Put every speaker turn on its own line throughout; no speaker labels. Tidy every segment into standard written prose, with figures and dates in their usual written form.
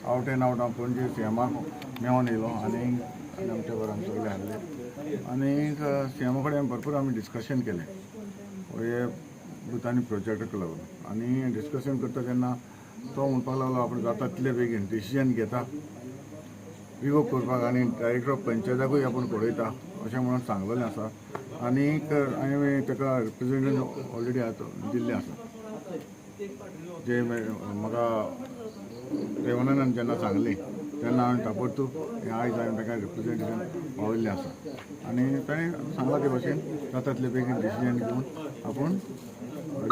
out end out हांव पणजे सीएमाक मेळोन येयलो आनी आमच्या घरान सगळे हाडले आनी सीएमा कडेन भरपूर आमी डिस्कशन केलें हे बुथांनी प्रोजेक्टाक लागून आनी डिस्कशन करता तेन्ना तो म्हणपाक लागलो आपण जाता तितले बेगीन डिसिजन घेता रिवोक करपाक आनी डायरेक्टर ऑफ पंचायताकूय आपण कळयता अशें म्हणून सांगलेलें आसा आनीक हांवें ताका रिप्रेजेंटेशन ऑलरेडी दिल्लें आसा जे म्हाका रेवणान जेन्ना सांगलें तेन्ना हांवें ताबडतोब आयज हांवें ताका रिप्रेजेंटेशन पावयल्लें आसा आनी ताणें सांगला ते भशेन जाता तितले बेगीन डिसिजन घेवन आपूण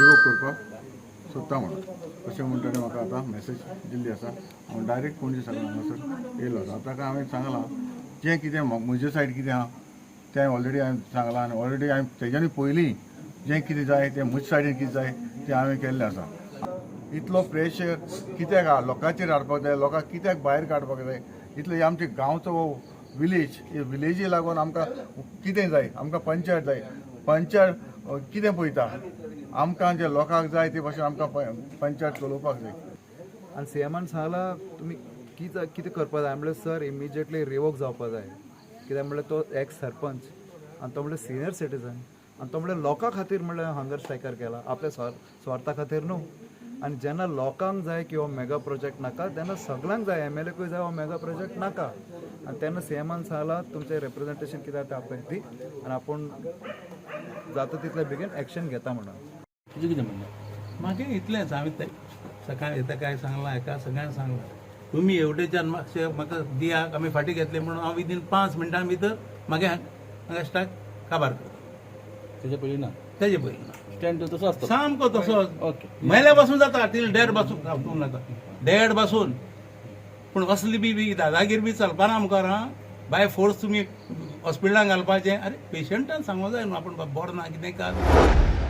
रिवोक करपाक सोदता म्हणून अशें म्हणून ताणें म्हाका आतां मॅसेज दिल्ली आसा हांव डायरेक्ट पणजे साकून हांगासर येयलो आसा ताका हांवें सांगलां जें कितें म्हजे सायड कितें आहा तें ऑलरेडी हांवें सांगलां आनी ऑलरेडी हांवें तेज्यानी पयलीं जें कितें जाय तें म्हजे सायडीन कितें जाय तें हांवें केल्लें आसा इतलो प्रेशर कित्याक आहा लोकांचेर हाडपाक जाय लोकांक कित्याक भायर काडपाक जाय इतलो आमचे गांवचो हो विलेज हे विलेजी लागून आमकां कितें जाय आमकां पंचायत जाय पंचायत कितें पळयता आमकां जे लोकांक जाय ते भाशेन आमकां पंचायत चलोवपाक जाय
आनी सीएमान सांगलां तुमी कितें करपा जाय म्हणल्यार सर इमिजिएटली रिवोक जावपा जाय कित्याक म्हणल्यार तो एक्स सरपंच आनी तो म्हणल्यार सिनियर सिटीजन आनी तो म्हणल्यार लोकां खातीर म्हणल्यार हंगर स्ट्रायकर केला आपल्या स्वार्था खातीर न्हू आनी जेन्ना लोकांक जाय की हो मेगा प्रोजेक्ट नाका तेन्ना सगळ्यांक जाय एमएलएकूय जाय हो मेगा प्रोजेक्ट नाका आनी तेन्ना सीएमान सांगलां तुमचें रिप्रेजेंटेशन कितें आसा तें आपय दी आनी आपूण जाता तितले बेगीन एक्शन घेता म्हणून
तुजें कितें म्हणलें म्हाका इतलेंच हांवें तें सकाळीं येता काय सांगलां हेका सगळ्यांक सांगलां तुमी एवढेच्यान म्हाका दियाक आमी फाटीं घेतले म्हणून हांव विदीन 5 मिनटां भितर म्हागे हांगा स्टाक काबार करता
तेजे पयलीं ना
तेजे पयलीं ना
स्टँड तसो आसता
सामको तसो
ओके
मेल्या बसून जाता टील डेड बसून नाका डेड बसून पूण असली बी दादागीर बी चलपाना मुखार हां बाय फोर्स तुमी हॉस्पिटलांत घालपाचें अरे पेशंटान सांगूंक जाय न्हू आपूण बरो ना कितें कात